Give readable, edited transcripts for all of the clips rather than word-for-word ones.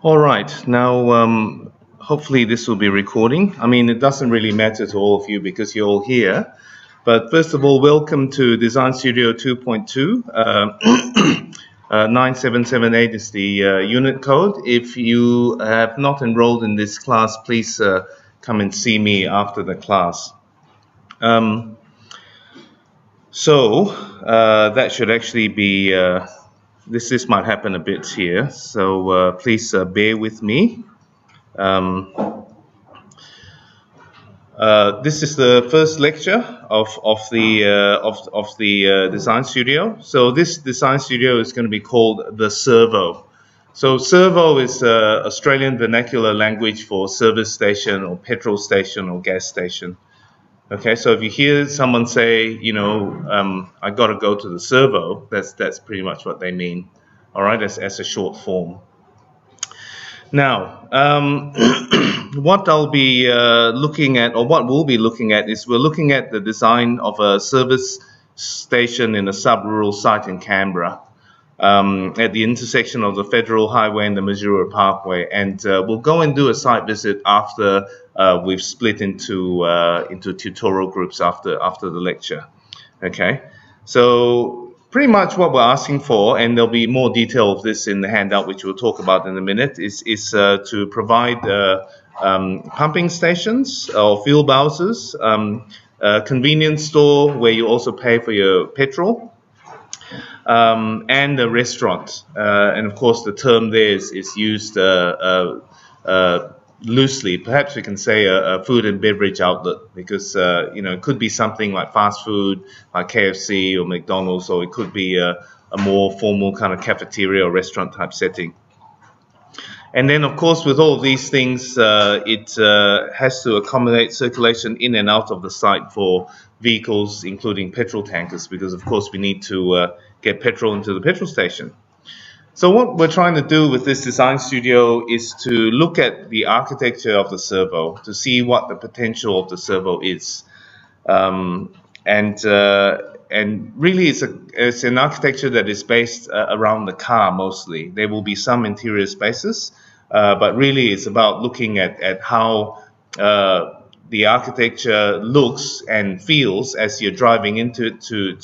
All right, now hopefully this will be recording. I mean, it doesn't really matter to all of you because you're all here. But first of all, welcome to Design Studio 2.2. 9778 is the unit code. If you have not enrolled in this class, please come and see me after the class. That should actually be, this might happen a bit here, so please bear with me. This is the first lecture of the Design Studio. So this Design Studio is going to be called the Servo. So Servo is Australian vernacular language for service station or petrol station or gas station. Okay, so if you hear someone say, I got to go to the Servo, that's pretty much what they mean. All right, as a short form. Now, what I'll be looking at, or what we'll be looking at, is we're looking at the design of a service station in a sub-rural site in Canberra, at the intersection of the Federal Highway and the Missouri Parkway. And we'll go and do a site visit after we've split into tutorial groups after the lecture. Okay, so pretty much what we're asking for, and there'll be more detail of this in the handout, which we'll talk about in a minute, is to provide pumping stations or fuel bowsers, a convenience store where you also pay for your petrol, and a restaurant. And of course, the term there is used loosely. Perhaps we can say a food and beverage outlet, because it could be something like fast food, like KFC or McDonald's, or it could be a more formal kind of cafeteria or restaurant type setting. And then, of course, with all of these things, it has to accommodate circulation in and out of the site for vehicles, including petrol tankers, because, of course, we need to get petrol into the petrol station. So what we're trying to do with this design studio is to look at the architecture of the servo to see what the potential of the servo is. And really it's an architecture that is based around the car mostly. There will be some interior spaces, but really it's about looking at how the architecture looks and feels as you're driving into it to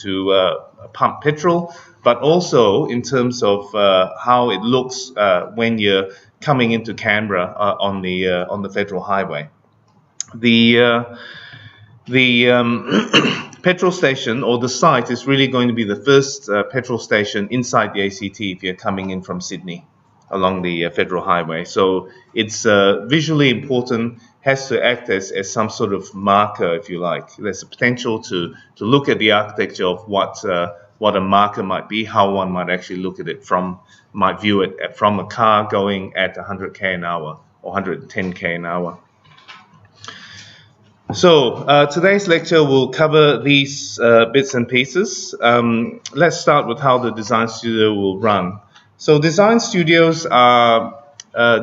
pump petrol, but also in terms of how it looks when you're coming into Canberra on the Federal Highway. The petrol station, or the site, is really going to be the first petrol station inside the ACT if you're coming in from Sydney along the Federal Highway. So it's visually important, has to act as some sort of marker, if you like. There's a potential to look at the architecture of what a marker might be, how one might actually look at it might view it from a car going at 100k an hour or 110k an hour. So today's lecture will cover these bits and pieces. Let's start with how the design studio will run. So design studios are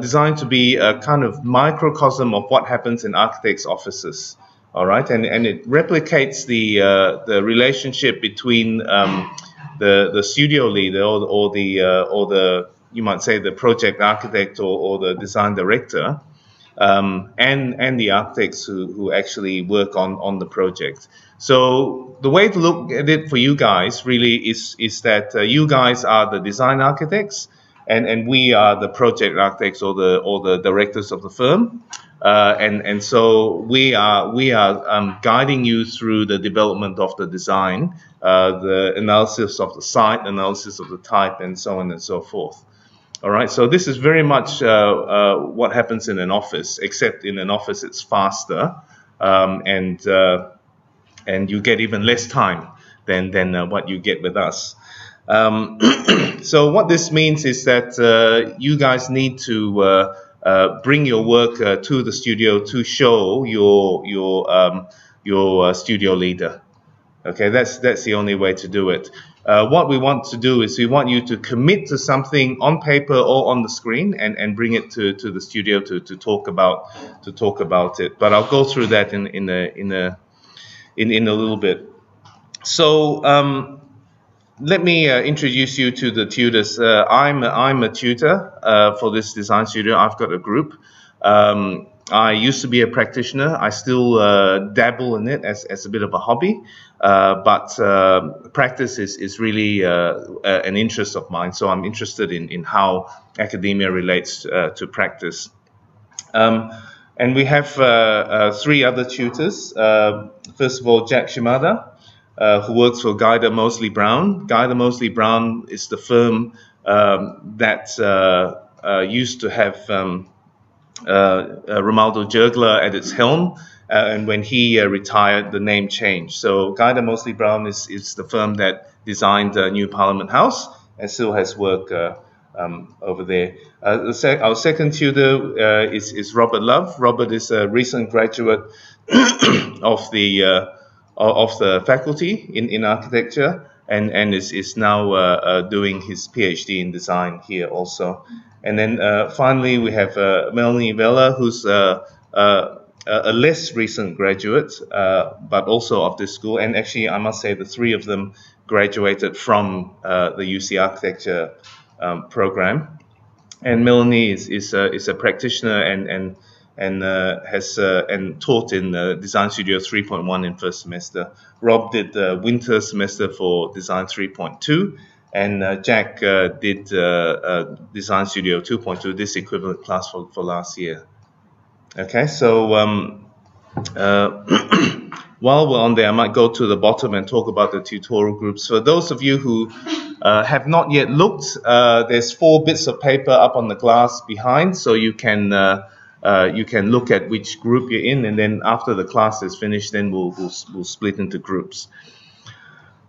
designed to be a kind of microcosm of what happens in architects' offices. All right, and it replicates the relationship between the studio leader or the you might say the project architect or the design director, and the architects who actually work on the project. So the way to look at it for you guys really is that you guys are the design architects, and we are the project architects or the directors of the firm. And so we are guiding you through the development of the design, the analysis of the site, analysis of the type, and so on and so forth. All right, so this is very much what happens in an office, except in an office it's faster, and you get even less time than what you get with us. So what this means is that you guys need to bring your work to the studio to show your studio leader. Okay, that's the only way to do it. What we want to do is we want you to commit to something on paper or on the screen and bring it to the studio to talk about it. But I'll go through that in a little bit. So let me introduce you to the tutors. I'm a tutor for this design studio. I've got a group. I used to be a practitioner. I still dabble in it as a bit of a hobby, but practice is really an interest of mine. So I'm interested in how academia relates to practice. And we have three other tutors. First of all, Jack Shimada, who works for Guyder Moseley Brown. Guyder Moseley Brown is the firm that used to have Romualdo Jurgler at its helm, and when he retired, the name changed. So Guyder Moseley Brown is the firm that designed New Parliament House and still has work over there. Our second tutor is Robert Love. Robert is a recent graduate of the faculty in architecture, and is now doing his PhD in design here also. And then finally we have Melanie Vella, who's a less recent graduate, but also of this school. And actually, I must say, the three of them graduated from the UC Architecture program. And Melanie is a practitioner and has taught in Design Studio 3.1 in first semester. Rob did the winter semester for Design 3.2, and Jack did Design Studio 2.2, this equivalent class for last year. Okay, so while we're on there, I might go to the bottom and talk about the tutorial groups. For those of you who have not yet looked, there's 4 bits of paper up on the glass behind, so you can look at which group you're in, and then after the class is finished, then we'll split into groups.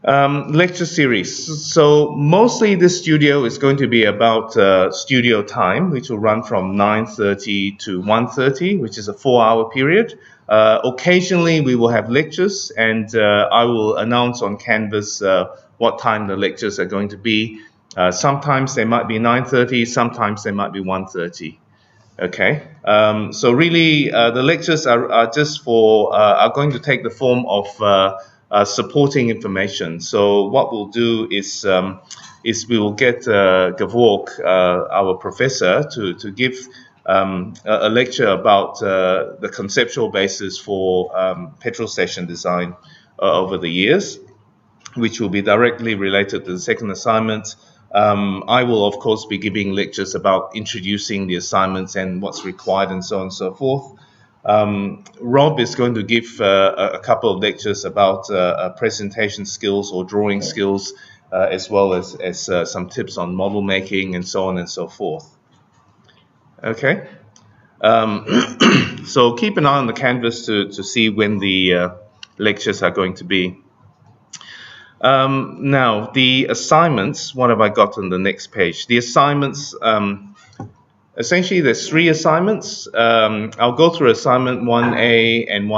Lecture series. So mostly this studio is going to be about studio time, which will run from 9:30 to 1:30, which is a 4-hour period. Occasionally we will have lectures, and I will announce on Canvas what time the lectures are going to be. Sometimes they might be 9:30, sometimes they might be 1:30. Okay, so really the lectures are just for are going to take the form of supporting information. So what we'll do is we will get Gevorg, our professor, to give a lecture about the conceptual basis for petrol station design over the years, which will be directly related to the second assignment. I will, of course, be giving lectures about introducing the assignments and what's required and so on and so forth. Rob is going to give a couple of lectures about presentation skills or drawing skills, as well as some tips on model making and so on and so forth. Okay, so keep an eye on the Canvas to see when the lectures are going to be. Now, the assignments, what have I got on the next page? The assignments, essentially there's 3 assignments. I'll go through assignment 1A and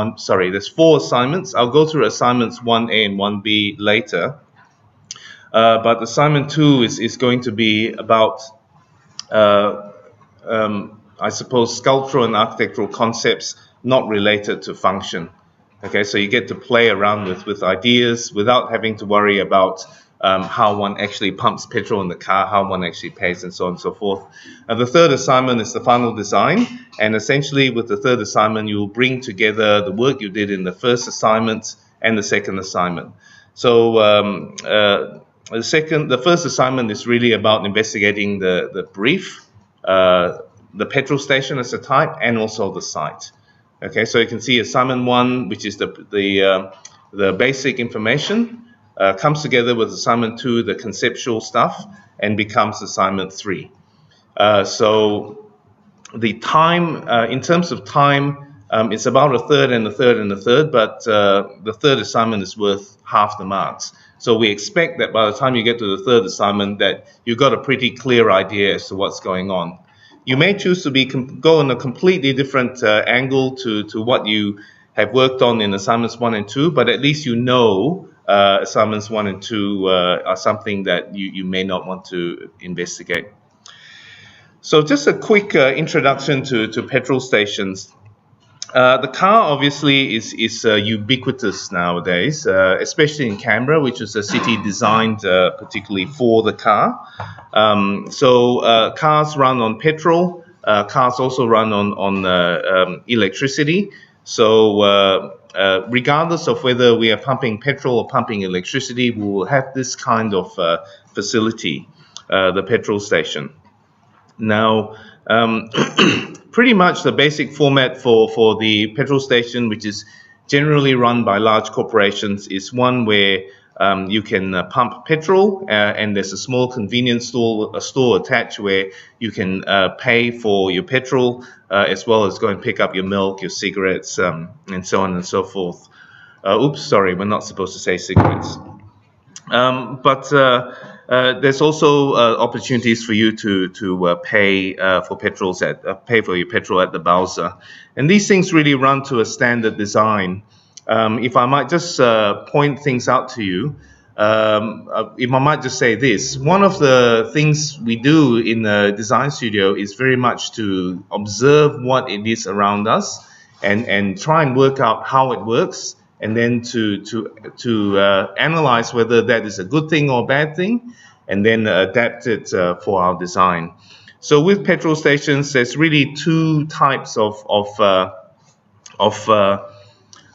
there's 4 assignments. I'll go through assignments 1A and 1B later. But assignment 2 is going to be about, I suppose, sculptural and architectural concepts not related to function. Okay, so you get to play around with ideas without having to worry about how one actually pumps petrol in the car, how one actually pays, and so on and so forth. The third assignment is the final design, and essentially with the third assignment, you will bring together the work you did in the first assignment and the second assignment. So the first assignment is really about investigating the brief, the petrol station as a type, and also the site. Okay, so you can see assignment 1, which is the basic information, comes together with assignment 2, the conceptual stuff, and becomes assignment 3. So the time, in terms of time, it's about a third and a third and a third, but the third assignment is worth half the marks. So we expect that by the time you get to the third assignment that you've got a pretty clear idea as to what's going on. You may choose to go in a completely different angle to what you have worked on in assignments 1 and 2, but at least you know assignments 1 and 2 are something that you may not want to investigate. So just a quick introduction to petrol stations. The car obviously is ubiquitous nowadays, especially in Canberra, which is a city designed particularly for the car. So cars run on petrol. Cars also run on electricity. So regardless of whether we are pumping petrol or pumping electricity, we will have this kind of facility, the petrol station. Now, pretty much the basic format for the petrol station, which is generally run by large corporations, is one where you can pump petrol, and there's a small convenience store attached where you can pay for your petrol, as well as go and pick up your milk, your cigarettes, and so on and so forth. Oops, sorry, we're not supposed to say cigarettes. But there's also opportunities for you to pay for pay for your petrol at the Bowser, and these things really run to a standard design. If I might just point things out to you, if I might just say this, one of the things we do in the design studio is very much to observe what it is around us and try and work out how it works, and then to analyze whether that is a good thing or a bad thing, and then adapt it for our design. So with petrol stations, there's really two types of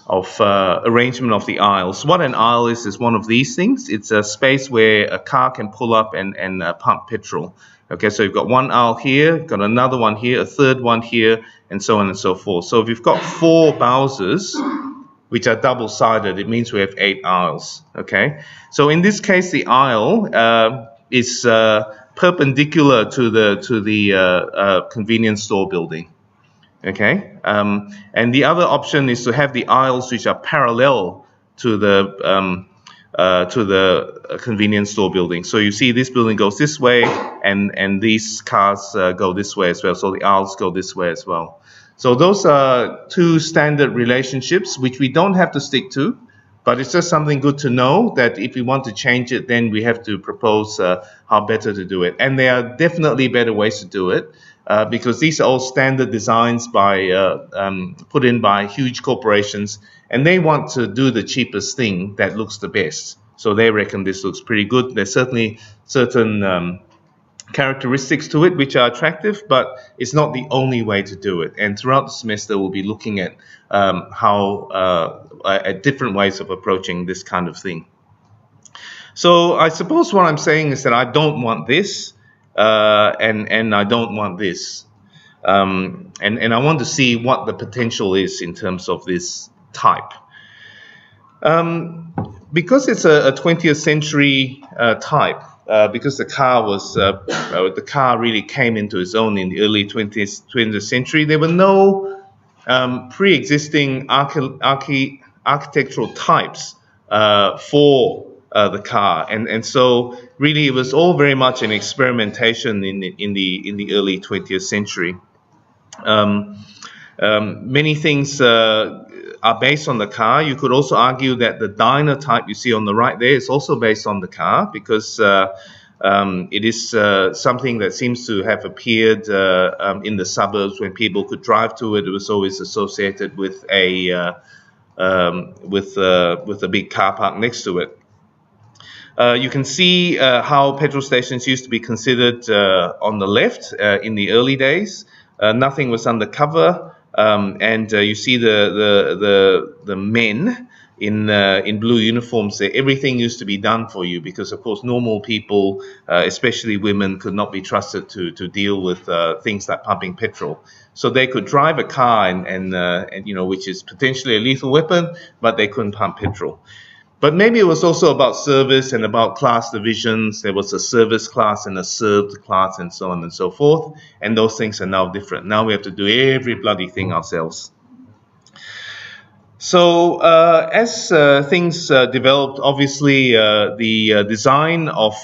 arrangement of the aisles. What an aisle is one of these things. It's a space where a car can pull up and pump petrol. Okay, so you've got one aisle here, got another one here, a third one here, and so on and so forth. So if you've got 4 Bowsers, which are double-sided, it means we have 8 aisles. Okay, so in this case, the aisle is perpendicular to the convenience store building. Okay, and the other option is to have the aisles which are parallel to the convenience store building. So you see this building goes this way, and these cars go this way as well. So the aisles go this way as well. So those are 2 standard relationships which we don't have to stick to, but it's just something good to know that if we want to change it, then we have to propose how better to do it. And there are definitely better ways to do it. Because these are all standard designs put in by huge corporations, and they want to do the cheapest thing that looks the best. So they reckon this looks pretty good. There's certainly certain characteristics to it which are attractive, but it's not the only way to do it. And throughout the semester, we'll be looking at at different ways of approaching this kind of thing. So I suppose what I'm saying is that I don't want this. And I don't want this, and I want to see what the potential is in terms of this type. Because it's a 20th century type, because the car really came into its own in the early 20th century. There were no pre-existing architectural types for the car, and so really it was all very much an experimentation in the early 20th century. Many things are based on the car. You could also argue that the diner type you see on the right there is also based on the car, because it is something that seems to have appeared in the suburbs when people could drive to it. It was always associated with a big car park next to it. You can see how petrol stations used to be considered on the left in the early days. Nothing was undercover, and you see the men in blue uniforms there. Everything used to be done for you, because of course normal people, especially women, could not be trusted to deal with things like pumping petrol. So they could drive a car and which is potentially a lethal weapon, but they couldn't pump petrol. But maybe it was also about service and about class divisions. There was a service class and a served class and so on and so forth. And those things are now different. Now we have to do every bloody thing ourselves. So as things developed, obviously the design of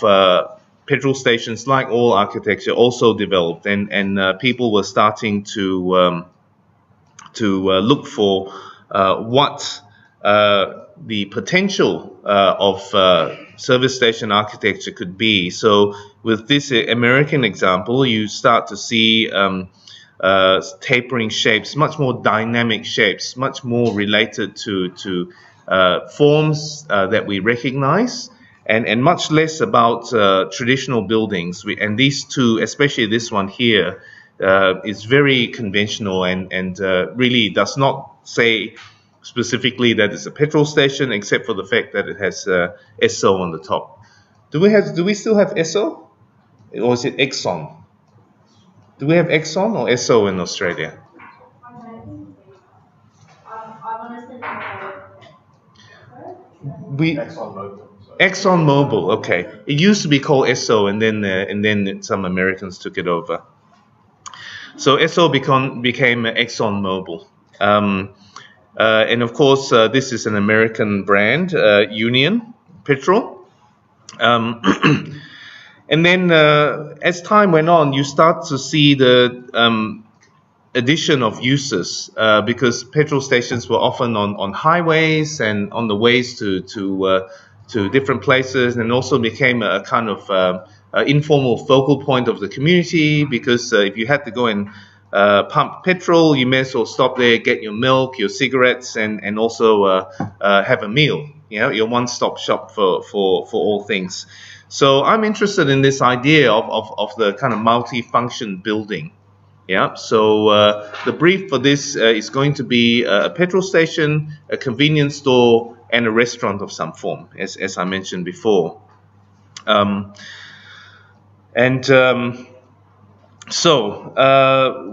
petrol stations, like all architecture, also developed. And people were starting to look for what the potential of service station architecture could be. So with this American example, you start to see tapering shapes, much more dynamic shapes, much more related to forms that we recognize, and much less about traditional buildings. And these two, especially this one here, is very conventional and really does not say specifically that it's a petrol station, except for the fact that it has Esso on the top. Do we still have Esso, or is it Exxon? Do we have Exxon or Esso in Australia? Exxon Mobil. Okay. It used to be called Esso, and then some Americans took it over. So Esso became Exxon Mobil. And of course, this is an American brand, Union Petrol. And then as time went on, you start to see the addition of uses because petrol stations were often on highways and on the ways to different places, and also became a kind of informal focal point of the community, because if you had to go and pump petrol, you may as well stop there, get your milk, your cigarettes, and also have a meal. You know, your one-stop shop for all things. So I'm interested in this idea of the kind of multi-function building. Yeah. So the brief for this is going to be a petrol station, a convenience store, and a restaurant of some form, as I mentioned before. So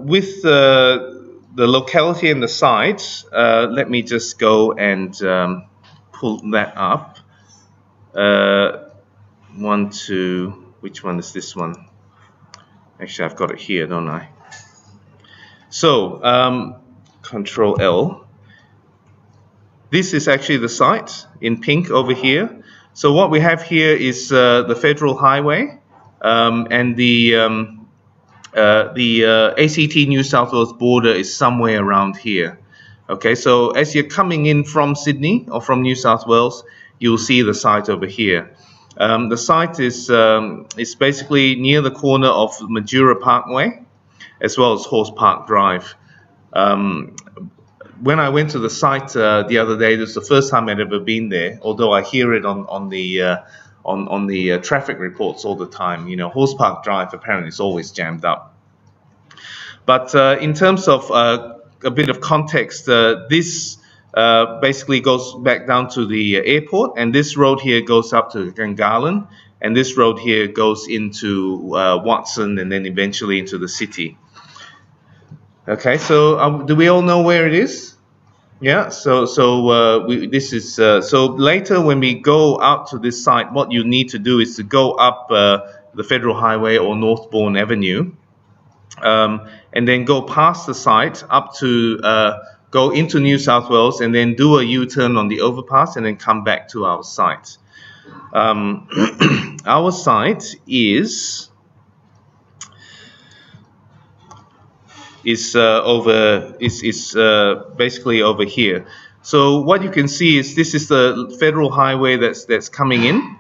with the locality and the site, let me just go and pull that up. Which one is this one? Actually, I've got it here, don't I? So, Control L. This is actually the site in pink over here. So what we have here is the Federal Highway and the ACT New South Wales border is somewhere around here. Okay, so as you're coming in from Sydney or from New South Wales, you'll see the site over here. The site is basically near the corner of Majura Parkway, as well as Horse Park Drive. When I went to the site the other day, this was the first time I'd ever been there. Although I hear it on the traffic reports all the time. You know, Horse Park Drive apparently is always jammed up. But in terms of a bit of context, this basically goes back down to the airport, and this road here goes up to Gungahlin, and this road here goes into Watson, and then eventually into the city. Okay, so do we all know where it is? Yeah. So this is so later when we go out to this site, what you need to do is to go up the Federal Highway or Northbourne Avenue, and then go past the site up to go into New South Wales, and then do a U-turn on the overpass, and then come back to our site. Our site is basically over here. So what you can see is this is the Federal Highway that's coming in.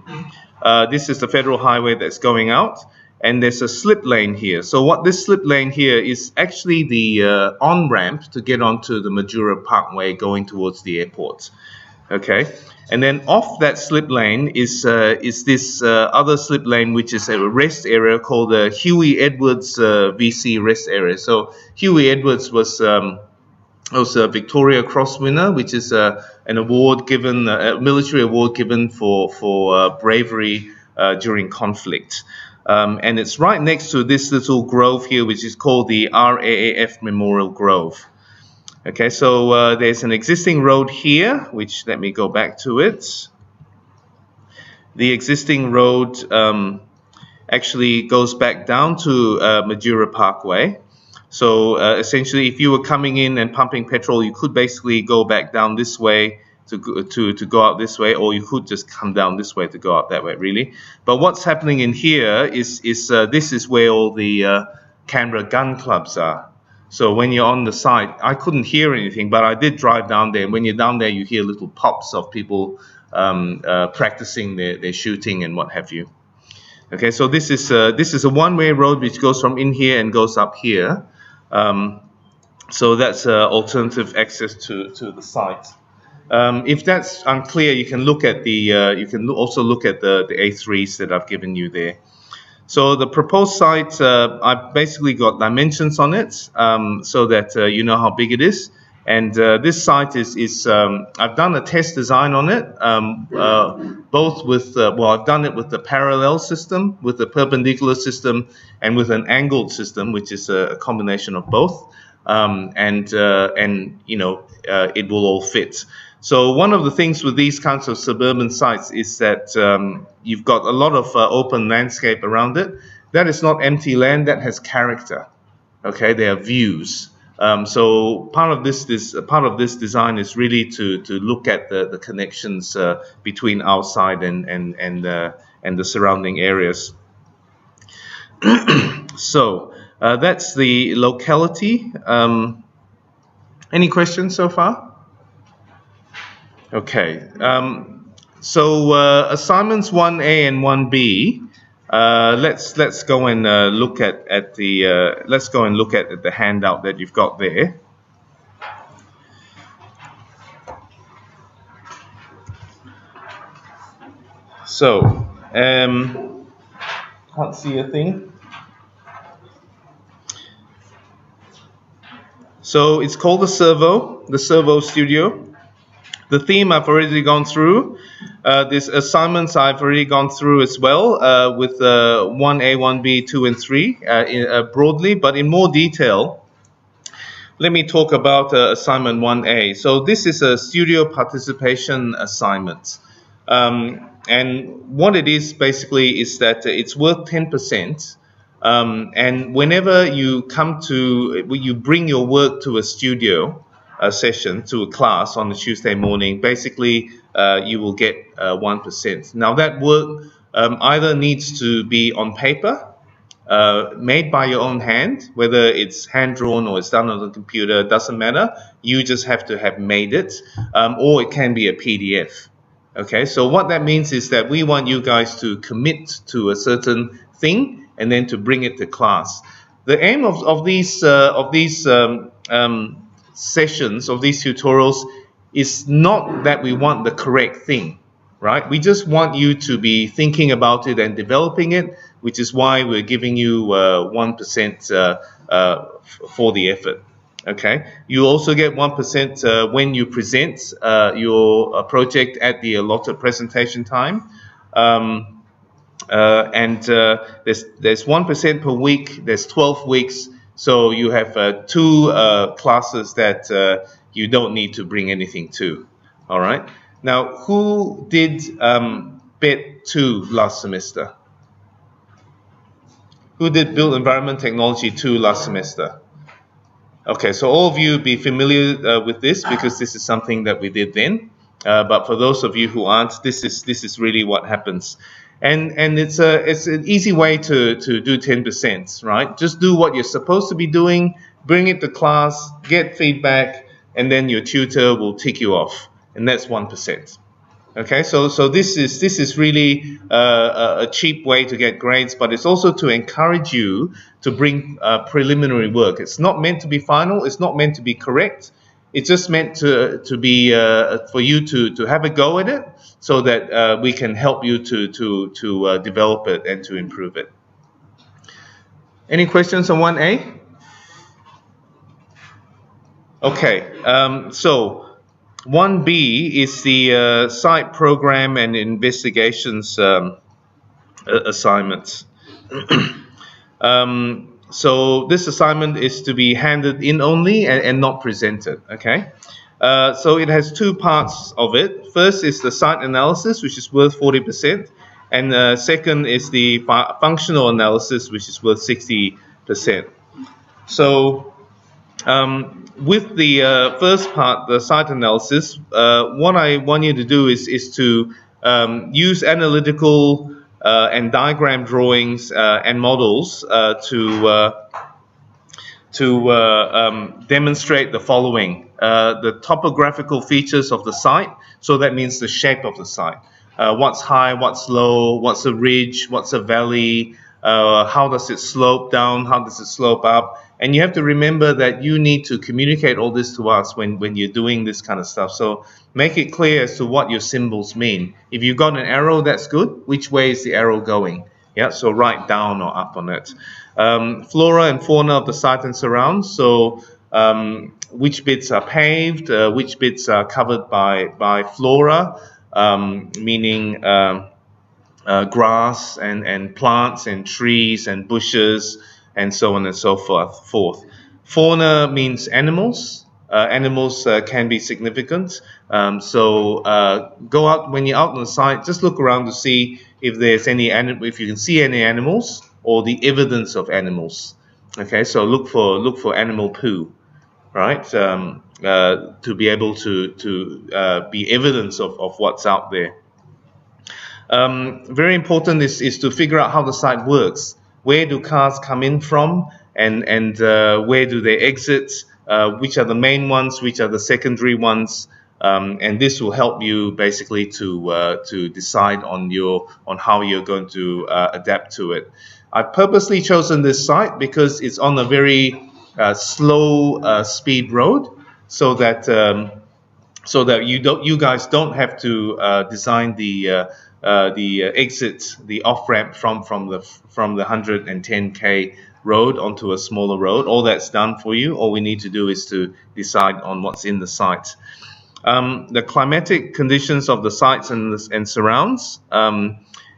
This is the Federal Highway that's going out, and there's a slip lane here. So what this slip lane here is actually the on-ramp to get onto the Majura Parkway going towards the airport. Okay, and then off that slip lane is this other slip lane, which is a rest area called the Huey Edwards VC rest area. So Huey Edwards was a Victoria Cross winner, which is an award given, a military award given for bravery during conflict. And it's right next to this little grove here, which is called the RAAF Memorial Grove. Okay, so there's an existing road here, which, let me go back to it. The existing road actually goes back down to Majura Parkway. So essentially, if you were coming in and pumping petrol, you could basically go back down this way to go out this way, or you could just come down this way to go out that way, really. But what's happening in here is this is where all the Canberra gun clubs are. So when you're on the site, I couldn't hear anything, but I did drive down there. And when you're down there, you hear little pops of people practicing their shooting and what have you. Okay, so this is a one-way road which goes from in here and goes up here. So that's alternative access to the site. If that's unclear, you can look at the also look at the A3s that I've given you there. So the proposed site, I've basically got dimensions on it, so that you know how big it is. And this site is I've done a test design on it, both with, I've done it with the parallel system, with the perpendicular system, and with an angled system, which is a combination of both. And you know, it will all fit. So one of the things with these kinds of suburban sites is that you've got a lot of open landscape around it. That is not empty land, that has character. Okay, they are views. So part of this design is really to look at the connections between our side and the surrounding areas. So that's the locality. Any questions so far? Okay. So assignments 1A and 1B. Let's go and look at the handout that you've got there. So can't see a thing. So it's called the Servo Studio. The theme I've already gone through. These assignments I've already gone through as well, with 1A, 1B, 2, and 3 broadly, but in more detail. Let me talk about assignment 1A. So this is a studio participation assignment. And what it is basically is that it's worth 10%. And whenever you you bring your work to a studio, a session, to a class on a Tuesday morning, basically you will get 1%. Now that work either needs to be on paper, made by your own hand, whether it's hand-drawn or it's done on the computer, doesn't matter. You just have to have made it, or it can be a PDF. Okay, so what that means is that we want you guys to commit to a certain thing and then to bring it to class. The aim of these sessions, of these tutorials, is not that we want the correct thing, right? We just want you to be thinking about it and developing it, which is why we're giving you 1% for the effort. Okay, you also get 1% when you present your project at the allotted presentation time. And there's 1% per week. There's 12 weeks, so you have 2 classes that you don't need to bring anything to. All right. Now, who did BET 2 last semester? Who did Built Environment Technology 2 last semester? Okay, so all of you be familiar with this because this is something that we did then. But for those of you who aren't, this is really what happens. And it's an easy way to do 10%, right? Just do what you're supposed to be doing, bring it to class, get feedback, and then your tutor will tick you off, and that's 1%. Okay, so this is really a cheap way to get grades, but it's also to encourage you to bring preliminary work. It's not meant to be final. It's not meant to be correct. It's just meant to be for you to have a go at it, so that we can help you to develop it and to improve it. Any questions on 1A? Okay, so 1B is the site program and investigations assignments. So this assignment is to be handed in only and not presented, okay? So it has 2 parts of it. First is the site analysis, which is worth 40%. And second is the functional analysis, which is worth 60%. So with the first part, the site analysis, what I want you to do is to use analytical and diagram drawings and models to demonstrate the following. The topographical features of the site, so that means the shape of the site. What's high, what's low, what's a ridge, what's a valley, how does it slope down, how does it slope up, And you have to remember that you need to communicate all this to us when you're doing this kind of stuff. So make it clear as to what your symbols mean. If you've got an arrow, that's good. Which way is the arrow going? Yeah, so write down or up on it. Flora and fauna of the site and surrounds. So which bits are paved, which bits are covered by flora, meaning grass and plants and trees and bushes and so on and so forth. Fauna means animals. Animals can be significant. So go out when you're out on the site. Just look around to see if there's if you can see any animals or the evidence of animals. Okay, so look for animal poo, right? To be able to be evidence of what's out there. Very important is to figure out how the site works. Where do cars come in from, and where do they exit? Which are the main ones? Which are the secondary ones? And this will help you basically to decide on how you're going to adapt to it. I've purposely chosen this site because it's on a very slow speed road, so that you guys don't have to design the exit, the off ramp from the 110k road onto a smaller road. All that's done for you. All we need to do is to decide on what's in the site. The climatic conditions of the sites and surrounds,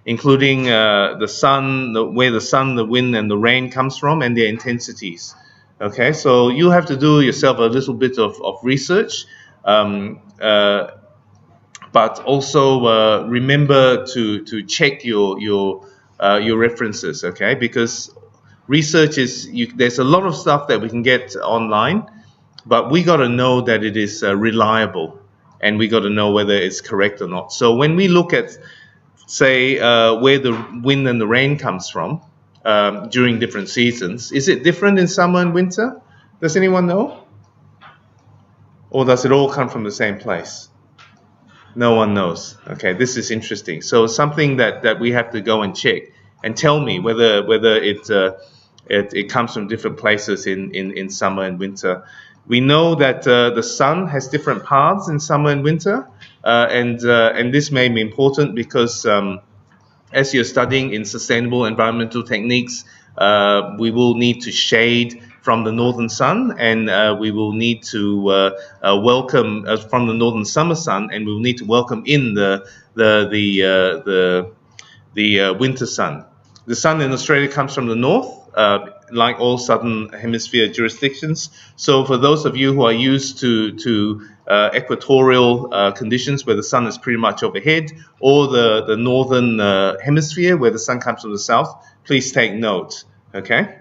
including the sun, where the sun, the wind, and the rain comes from, and their intensities. Okay, so you have to do yourself a little bit of research, but also remember to check your references. Okay, because research there's a lot of stuff that we can get online, but we got to know that it is reliable, and we got to know whether it's correct or not. So when we look at, say, where the wind and the rain comes from during different seasons, is it different in summer and winter? Does anyone know? Or does it all come from the same place? No one knows. Okay, this is interesting. So something that we have to go and check and tell me whether it comes from different places in summer and winter. We know that the sun has different paths in summer and winter, and this may be important because as you're studying in sustainable environmental techniques, we will need to shade from the northern sun, and we will need to welcome from the northern summer sun, and we will need to welcome in the winter sun. The sun in Australia comes from the north, like all southern hemisphere jurisdictions. So for those of you who are used to equatorial conditions where the sun is pretty much overhead, or the northern hemisphere where the sun comes from the south, please take note. Okay.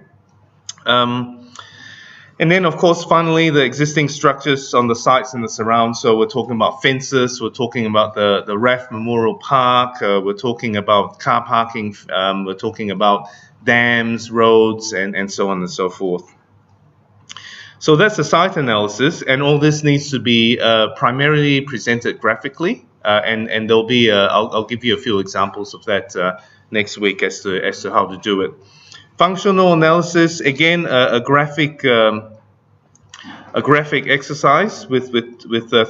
And then, of course, finally, the existing structures on the sites and the surrounds. So we're talking about fences, we're talking about the RAF Memorial Park, we're talking about car parking, we're talking about dams, roads, and so on and so forth. So that's the site analysis, and all this needs to be primarily presented graphically, and there'll be, I'll give you a few examples of that next week as to how to do it. Functional analysis, again, a graphic exercise with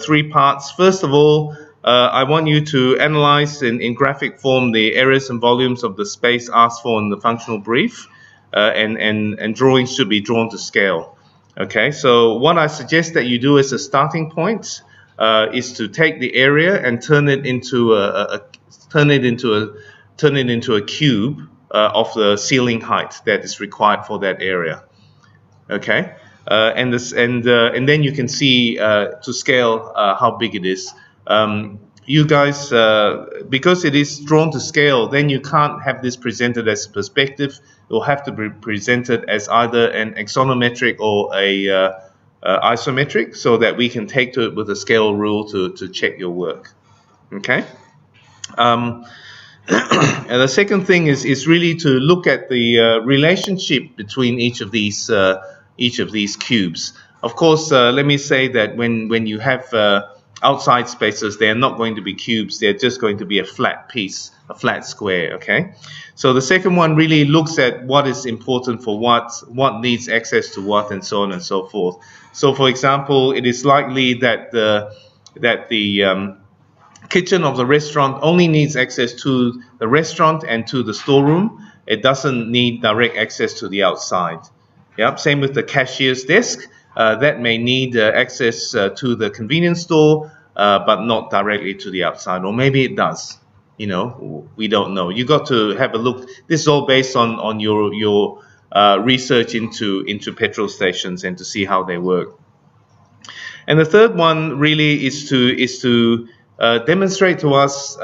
3 parts. First of all, I want you to analyze in graphic form the areas and volumes of the space asked for in the functional brief, and drawings should be drawn to scale. Okay, so what I suggest that you do as a starting point is to take the area and turn it into a cube of the ceiling height that is required for that area. Okay, and then you can see to scale how big it is. You guys, because it is drawn to scale, then you can't have this presented as a perspective. It will have to be presented as either an axonometric or a isometric, so that we can take to it with a scale rule to check your work. Okay. And the second thing is really to look at the relationship between each of these cubes. Of course, let me say that when you have outside spaces, they're not going to be cubes, they're just going to be a flat piece, a flat square, okay? So the second one really looks at what is important for what needs access to what, and so on and so forth. So for example, it is likely that the kitchen of the restaurant only needs access to the restaurant and to the storeroom. It doesn't need direct access to the outside. Yep. Same with the cashier's desk. That may need access to the convenience store, but not directly to the outside. Or maybe it does. You know, we don't know. You got to have a look. This is all based on your research into petrol stations and to see how they work. And the third one really is to demonstrate to us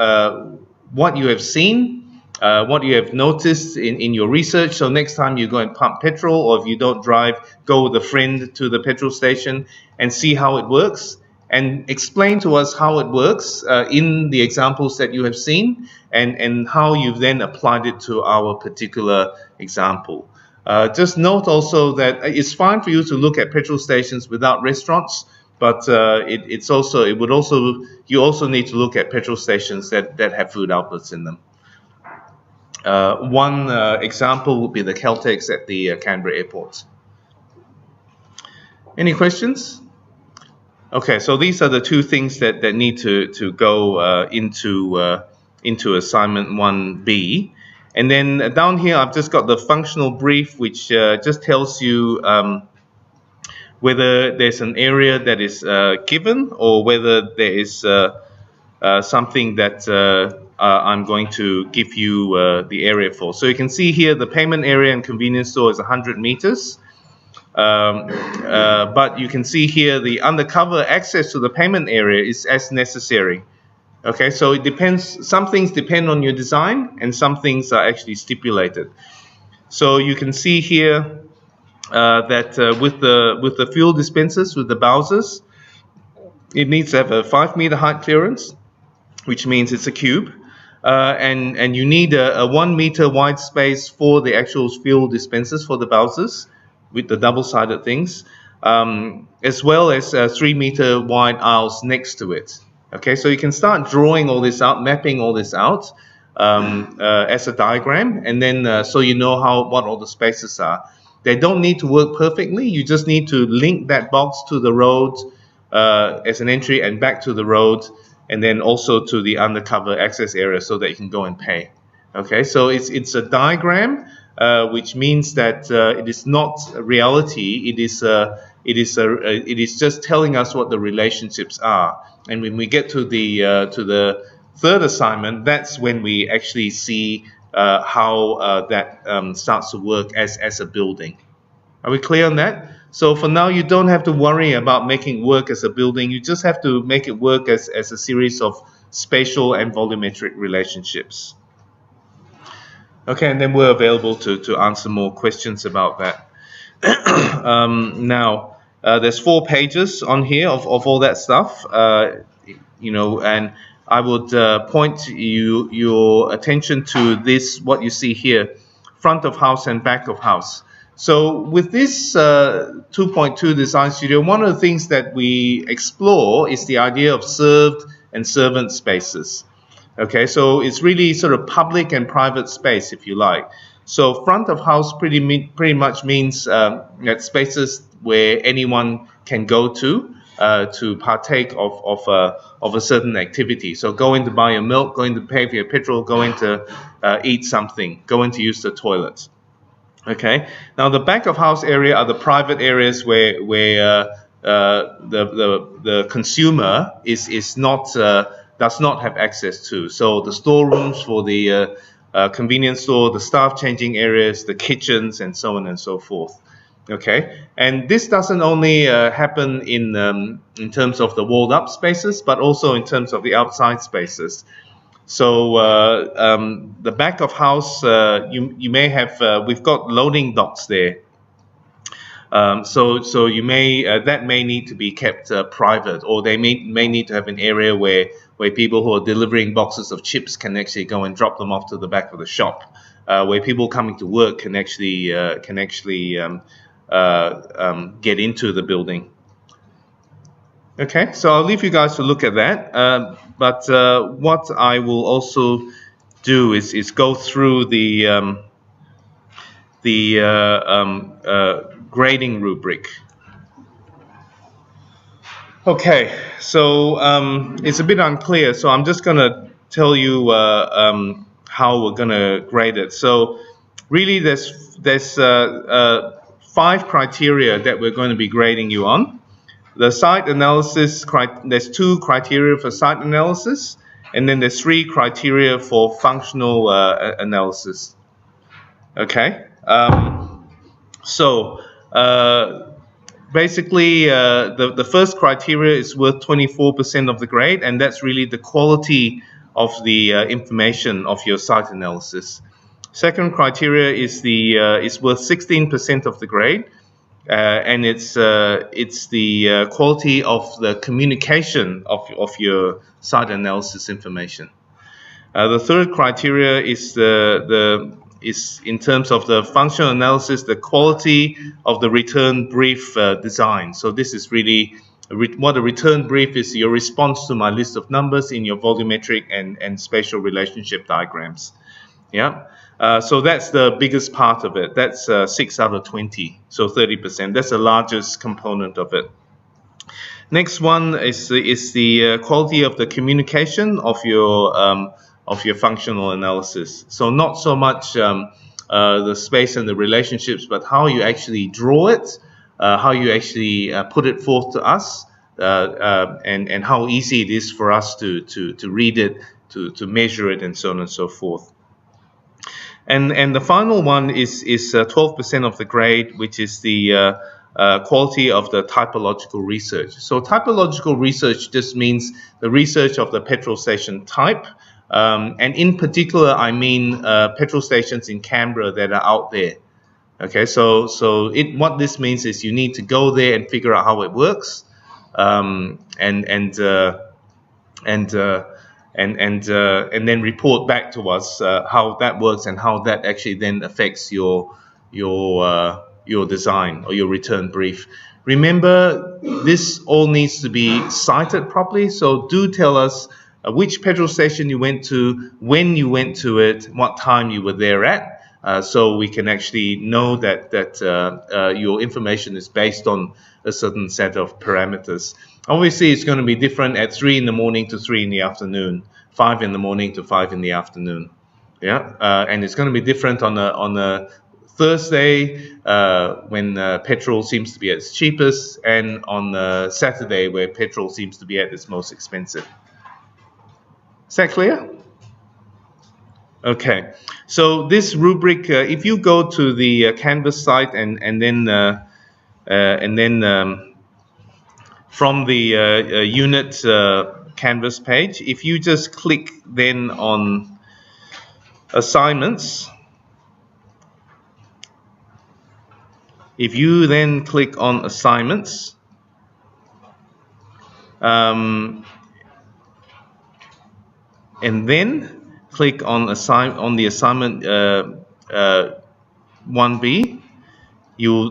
what you have seen, what you have noticed in your research. So next time you go and pump petrol, or if you don't drive, go with a friend to the petrol station and see how it works, and explain to us how it works in the examples that you have seen, and how you've then applied it to our particular example. Just note also that it's fine for you to look at petrol stations without restaurants, but you also need to look at petrol stations that have food outlets in them. One example would be the Caltex at the Canberra airport. Any questions? Okay, so these are the two things that need to go into assignment 1B. And then down here, I've just got the functional brief, which just tells you whether there's an area that is given, or whether there is something that I'm going to give you the area for. So you can see here the payment area and convenience store is 100 meters. But you can see here the undercover access to the payment area is as necessary. Okay, so it depends. Some things depend on your design, and some things are actually stipulated. So you can see here that with the fuel dispensers, with the Bowsers, it needs to have a 5 meter height clearance, which means it's a cube, and you need a 1 meter wide space for the actual fuel dispensers for the Bowsers, with the double-sided things, as well as 3 meter wide aisles next to it. Okay, so you can start drawing all this out, mapping all this out as a diagram, and then so you know what all the spaces are. They don't need to work perfectly. You just need to link that box to the road as an entry, and back to the road, and then also to the undercover access area so that you can go and pay. Okay, so it's a diagram, which means that it is not a reality. It is just telling us what the relationships are. And when we get to the third assignment, that's when we actually see how that starts to work as a building. Are we clear on that? So for now, you don't have to worry about making it work as a building. You just have to make it work as a series of spatial and volumetric relationships. Okay, and then we're available to answer more questions about that. Now, there's 4 pages on here of all that stuff, you know, and I would point your attention to this, what you see here, front of house and back of house. So with this 2.2 Design Studio, one of the things that we explore is the idea of served and servant spaces. Okay, so it's really sort of public and private space, if you like. So front of house pretty much means that spaces where anyone can go to partake of a certain activity. So going to buy your milk, going to pay for your petrol, going to eat something, going to use the toilet. Okay. Now the back of house area are the private areas where the consumer is not does not have access to. So the storerooms for the convenience store, the staff changing areas, the kitchens, and so on and so forth. Okay, and this doesn't only happen in terms of the walled up spaces, but also in terms of the outside spaces. So the back of house, you may have we've got loading docks there. So you may that may need to be kept private, or they may need to have an area where people who are delivering boxes of chips can actually go and drop them off to the back of the shop, where people coming to work can actually get into the building. Okay, so I'll leave you guys to look at that. But what I will also do is go through the grading rubric. Okay, so it's a bit unclear, so I'm just going to tell you how we're going to grade it. So really there's 5 criteria that we're going to be grading you on. The site analysis, there's 2 criteria for site analysis, and then there's 3 criteria for functional analysis. Okay, so basically the first criteria is worth 24% of the grade, and that's really the quality of the information of your site analysis. Second criteria is worth 16% of the grade. And it's the quality of the communication of your site analysis information. The third criteria is is in terms of the functional analysis, the quality of the return brief design. So this is really what a return brief is: your response to my list of numbers in your volumetric and spatial relationship diagrams. Yeah. So that's the biggest part of it. That's 6 out of 20, so 30%. That's the largest component of it. Next one is the quality of the communication of your functional analysis. So not so much the space and the relationships, but how you actually draw it, how you actually put it forth to us, and how easy it is for us to read it, to measure it, and so on and so forth. And the final one is 12% of the grade, which is the quality of the typological research. So typological research just means the research of the petrol station type, and in particular, I mean petrol stations in Canberra that are out there. Okay, so what this means is you need to go there and figure out how it works, and then report back to us how that works and how that actually then affects your design or your return brief. Remember, this all needs to be cited properly, so do tell us which petrol station you went to, when you went to it, what time you were there at, so we can actually know that your information is based on a certain set of parameters. Obviously, it's going to be different at 3 in the morning to 3 in the afternoon, 5 in the morning to 5 in the afternoon. Yeah, and it's going to be different on a Thursday when petrol seems to be at its cheapest, and on a Saturday where petrol seems to be at its most expensive. Is that clear? Okay, so this rubric, if you go to the Canvas site and then from the unit Canvas page, if you just click then on assignments, if you then click on assignments, and then click on the assignment 1B,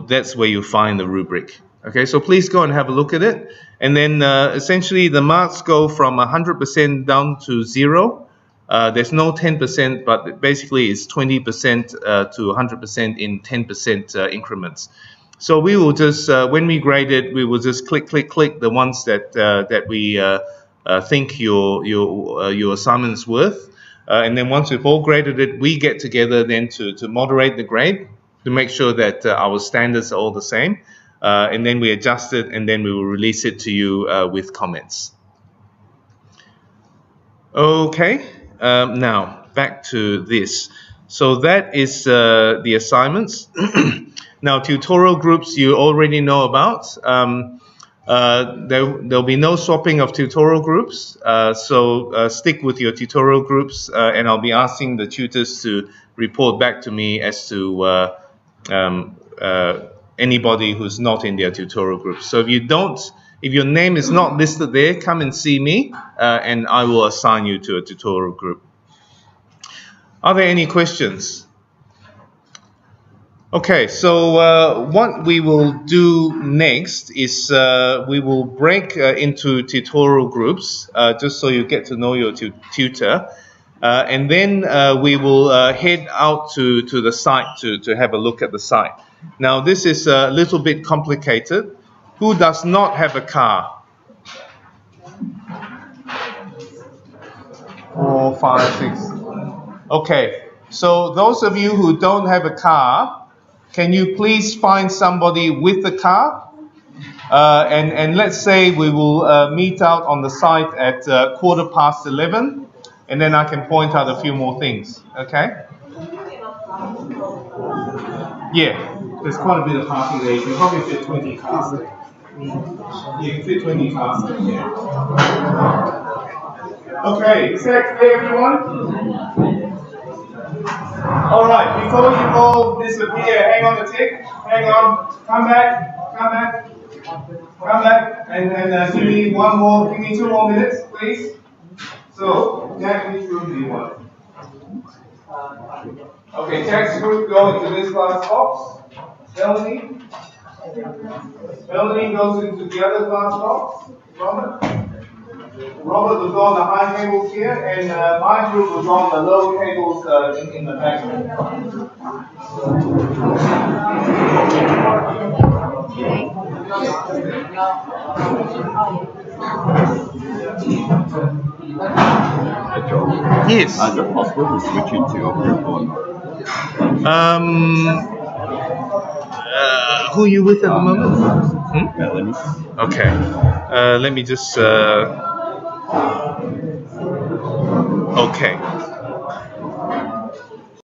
that's where you find the rubric. Okay, so please go and have a look at it, and then essentially the marks go from 100% down to 0. There's no 10%, but basically it's 20% to 100% in 10% increments. So we will just, when we grade it, we will just click the ones that we think your assignment is worth. And then once we've all graded it, we get together then to moderate the grade, to make sure that our standards are all the same. And then we adjust it, and then we will release it to you with comments. Okay, now back to this. So that is the assignments. Now, tutorial groups you already know about. There'll be no swapping of tutorial groups, so stick with your tutorial groups, and I'll be asking the tutors to report back to me as to anybody who's not in their tutorial group. So if your name is not listed there, come and see me, and I will assign you to a tutorial group. Are there any questions? Okay, so what we will do next is we will break into tutorial groups just so you get to know your tutor. And then we will head out to the site to have a look at the site. Now, this is a little bit complicated. Who does not have a car? 4, 5, 6. Okay, so those of you who don't have a car, can you please find somebody with a car? And let's say we will meet out on the site at 11:15, and then I can point out a few more things, okay? Yeah, there's quite a bit of parking there. You can probably fit 20 cars there. You can fit 20 cars there, yeah. Okay, is that clear, everyone? All right, before you all disappear, hang on a tick, hang on, come back, and give me give me 2 more minutes, please. So, Jack, which room do you want? Okay, Jack's group go into this glass box. Melanie goes into the other glass box. Robert will go on the high tables here, and my group will go on the low tables in the back. Yes. Is it possible to switch into your group or not? Who are you with at the moment? Melanie. Okay. Let me just. Okay.